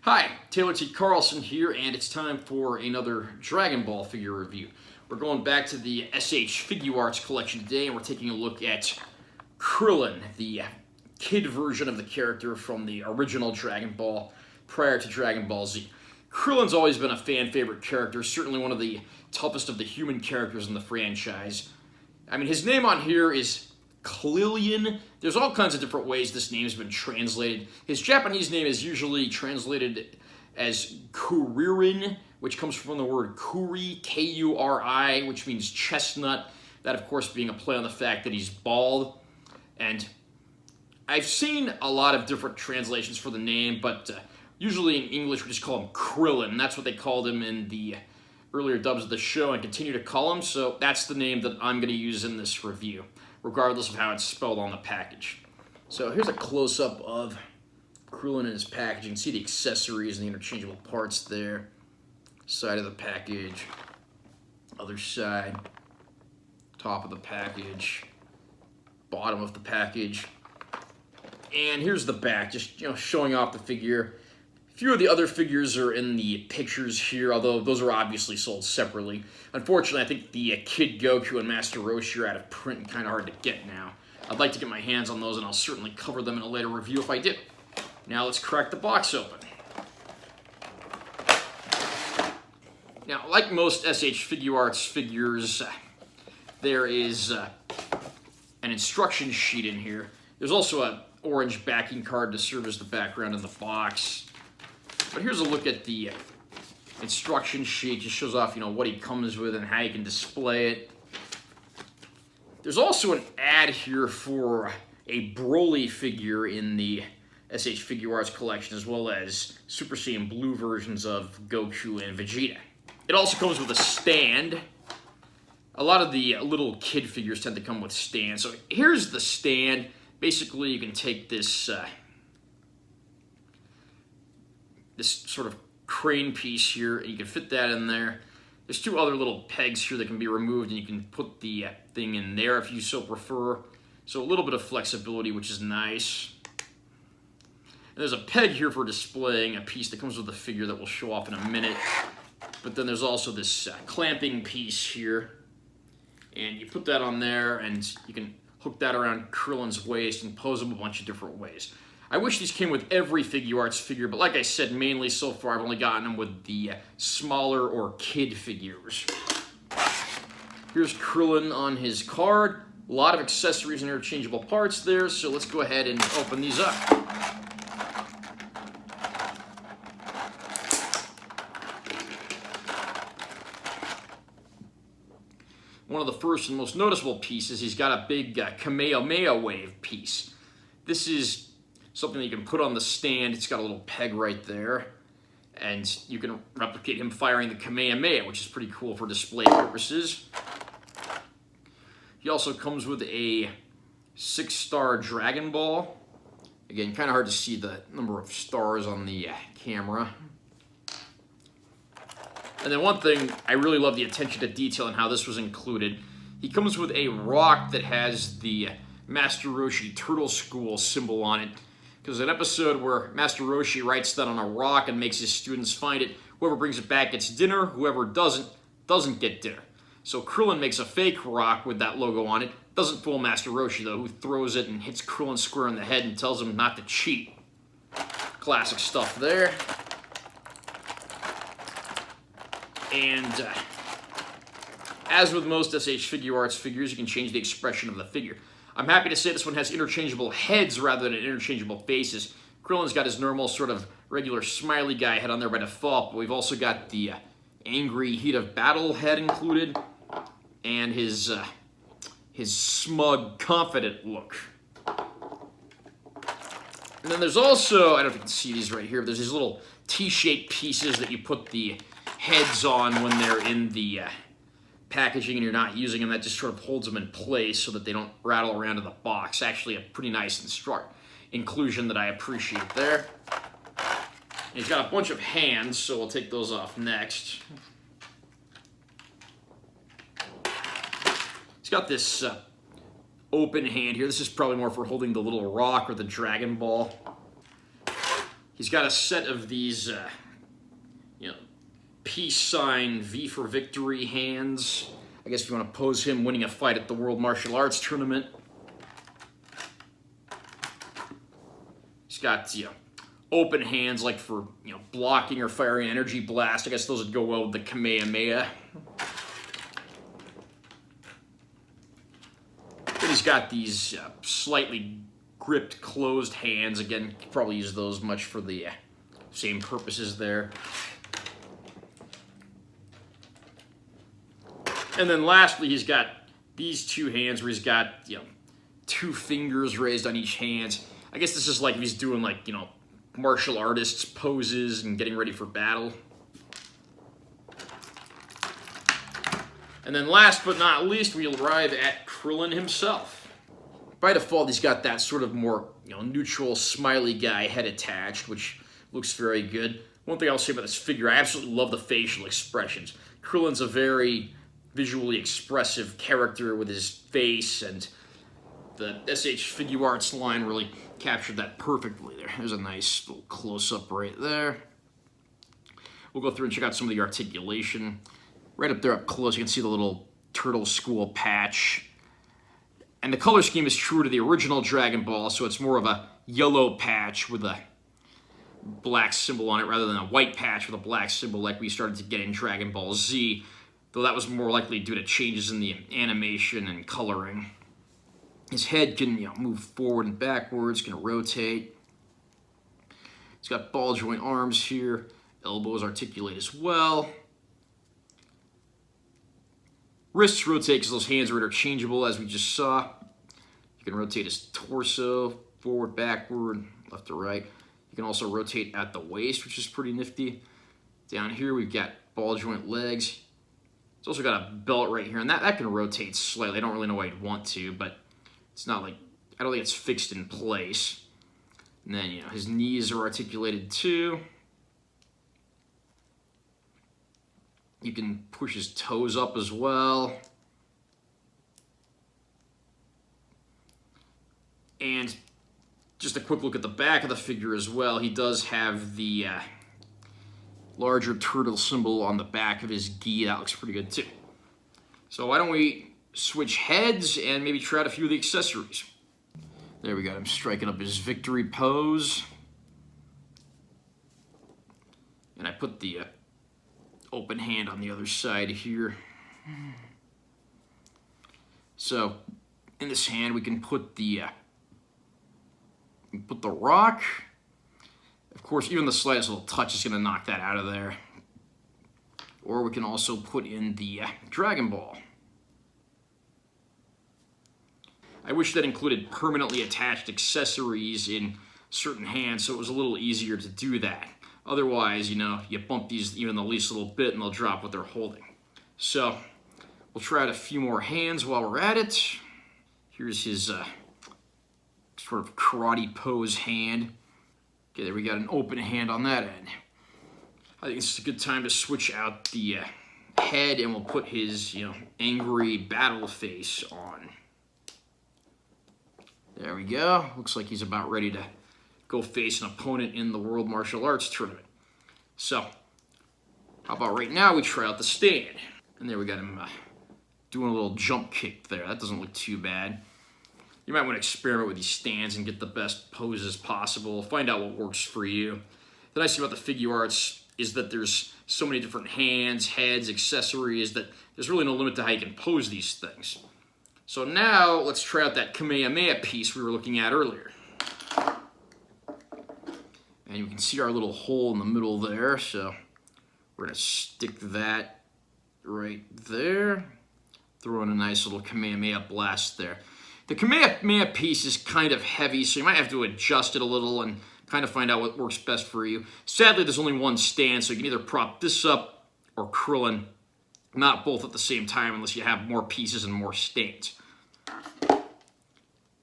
Hi, Taylor T. Carlson here, and it's time for another Dragon Ball figure review. We're going back to the SH Figuarts collection today, and we're taking a look at Krillin, the kid version of the character from the original Dragon Ball prior to Dragon Ball Z. Krillin's always been a fan favorite character, certainly one of the toughest of the human characters in the franchise. I mean, his name on here is Klilyn. There's all kinds of different ways this name's been translated. His Japanese name is usually translated as Kuririn, which comes from the word kuri, K-U-R-I, which means chestnut. That, of course, being a play on the fact that he's bald. And I've seen a lot of different translations for the name, but usually in English we just call him Krillin. That's what they called him in the earlier dubs of the show and continue to call him, so that's the name that I'm going to use in this review, regardless of how it's spelled on the package. So here's a close-up of Krillin and his package. You can see the accessories and the interchangeable parts there. Side of the package, other side, top of the package, bottom of the package. And here's the back, just showing off the figure. A few of the other figures are in the pictures here, although those are obviously sold separately. Unfortunately, I think the Kid Goku and Master Roshi are out of print and kind of hard to get now. I'd like to get my hands on those, and I'll certainly cover them in a later review if I do. Now let's crack the box open. Now, like most SH Figuarts figures, there is an instruction sheet in here. There's also an orange backing card to serve as the background in the box. But here's a look at the instruction sheet. Just shows off, what he comes with and how you can display it. There's also an ad here for a Broly figure in the SH Figuarts collection, as well as Super Saiyan Blue versions of Goku and Vegeta. It also comes with a stand. A lot of the little kid figures tend to come with stands. So here's the stand. Basically, you can take this this sort of crane piece here, and you can fit that in there. There's two other little pegs here that can be removed, and you can put the thing in there if you so prefer. So a little bit of flexibility, which is nice. And there's a peg here for displaying a piece that comes with the figure that we'll show off in a minute. But then there's also this clamping piece here, and you put that on there, and you can hook that around Krillin's waist and pose him a bunch of different ways. I wish these came with every Figuarts figure, but like I said, mainly so far I've only gotten them with the smaller or kid figures. Here's Krillin on his card. A lot of accessories and interchangeable parts there, so let's go ahead and open these up. One of the first and most noticeable pieces, he's got a big Kamehameha wave piece. This is something that you can put on the stand. It's got a little peg right there, and you can replicate him firing the Kamehameha, which is pretty cool for display purposes. He also comes with a 6-star Dragon Ball. Again, kind of hard to see the number of stars on the camera. And then one thing, I really love the attention to detail and how this was included. He comes with a rock that has the Master Roshi Turtle School symbol on it. Because an episode where Master Roshi writes that on a rock and makes his students find it, whoever brings it back gets dinner, whoever doesn't get dinner. So Krillin makes a fake rock with that logo on it. Doesn't fool Master Roshi, though, who throws it and hits Krillin square in the head and tells him not to cheat. Classic stuff there. And as with most SH Figuarts figures, you can change the expression of the figure. I'm happy to say this one has interchangeable heads rather than interchangeable faces. Krillin's got his normal sort of regular smiley guy head on there by default, but we've also got the angry heat of battle head included, and his smug, confident look. And then there's also, I don't know if you can see these right here, but there's these little T-shaped pieces that you put the heads on when they're in the packaging and you're not using them. That just sort of holds them in place so that they don't rattle around in the box. Actually a pretty nice inclusion that I appreciate there. And he's got a bunch of hands, so we'll take those off next. He's got this open hand here. This is probably more for holding the little rock or the Dragon Ball. He's got a set of these, you know, peace sign V for victory hands. I guess if you want to pose him winning a fight at the World Martial Arts Tournament. He's got, you know, open hands like for, you know, blocking or firing energy blast. I guess those would go well with the Kamehameha. Then he's got these slightly gripped closed hands. Again, probably use those much for the same purposes there. And then lastly, he's got these two hands where he's got, you know, two fingers raised on each hand. I guess this is like if he's doing, like, you know, martial artists poses and getting ready for battle. And then last but not least, we arrive at Krillin himself. By default, he's got that sort of more, you know, neutral, smiley guy head attached, which looks very good. One thing I'll say about this figure, I absolutely love the facial expressions. Krillin's a very visually expressive character with his face, and the SH Figuarts line really captured that perfectly there. There's a nice little close-up right there. We'll go through and check out some of the articulation. Right up there up close, you can see the little turtle school patch. And the color scheme is true to the original Dragon Ball, so it's more of a yellow patch with a black symbol on it rather than a white patch with a black symbol like we started to get in Dragon Ball Z, though that was more likely due to changes in the animation and coloring. His head can, you know, move forward and backwards, can rotate. He's got ball joint arms here. Elbows articulate as well. Wrists rotate because those hands are interchangeable, as we just saw. You can rotate his torso, forward, backward, left to right. You can also rotate at the waist, which is pretty nifty. Down here, we've got ball joint legs. It's also got a belt right here, and that can rotate slightly. I don't really know why you'd want to, but it's not like, I don't think it's fixed in place. And then, you know, his knees are articulated too. You can push his toes up as well. And just a quick look at the back of the figure as well. He does have the larger turtle symbol on the back of his gi. That looks pretty good too. So why don't we switch heads and maybe try out a few of the accessories. There we got him striking up his victory pose. And I put the open hand on the other side here. So in this hand we can put the rock. Of course, even the slightest little touch is going to knock that out of there. Or we can also put in the Dragon Ball. I wish that included permanently attached accessories in certain hands so it was a little easier to do that. Otherwise, you know, you bump these even the least little bit and they'll drop what they're holding. So we'll try out a few more hands while we're at it. Here's his sort of karate pose hand. Okay, there we got an open hand on that end. I think it's a good time to switch out the head, and we'll put his, you know, angry battle face on. There we go. Looks like he's about ready to go face an opponent in the World Martial Arts Tournament. So, how about right now we try out the stand? And there we got him doing a little jump kick there. That doesn't look too bad. You might want to experiment with these stands and get the best poses possible. Find out what works for you. The nice thing about the Figuarts is that there's so many different hands, heads, accessories that there's really no limit to how you can pose these things. So now let's try out that Kamehameha piece we were looking at earlier. And you can see our little hole in the middle there, so we're going to stick that right there. Throw in a nice little Kamehameha blast there. The Kamehameha piece is kind of heavy, so you might have to adjust it a little and kind of find out what works best for you. Sadly, there's only one stand, so you can either prop this up or Krillin, not both at the same time unless you have more pieces and more stands.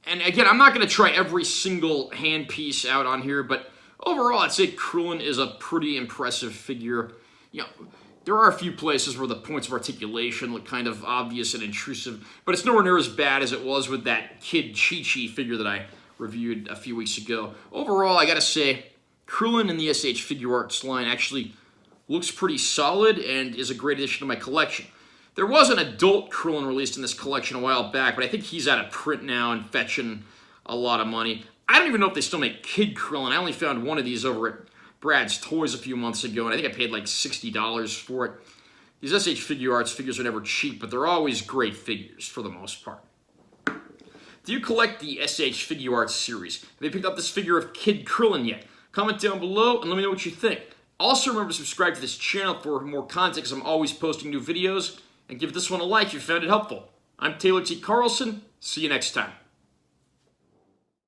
And again, I'm not going to try every single hand piece out on here, but overall, I'd say Krillin is a pretty impressive figure. You know, there are a few places where the points of articulation look kind of obvious and intrusive, but it's nowhere near as bad as it was with that Kid Chi-Chi figure that I reviewed a few weeks ago. Overall, I gotta say, Krillin in the SH Figuarts line actually looks pretty solid and is a great addition to my collection. There was an adult Krillin released in this collection a while back, but I think he's out of print now and fetching a lot of money. I don't even know if they still make Kid Krillin. I only found one of these over at Brad's Toys a few months ago, and I think I paid like $60 for it. These SH Figuarts figures are never cheap, but they're always great figures for the most part. Do you collect the SH Figuarts series? Have you picked up this figure of Kid Krillin yet? Comment down below and let me know what you think. Also remember to subscribe to this channel for more content because I'm always posting new videos. And give this one a like if you found it helpful. I'm Taylor T. Carlson. See you next time.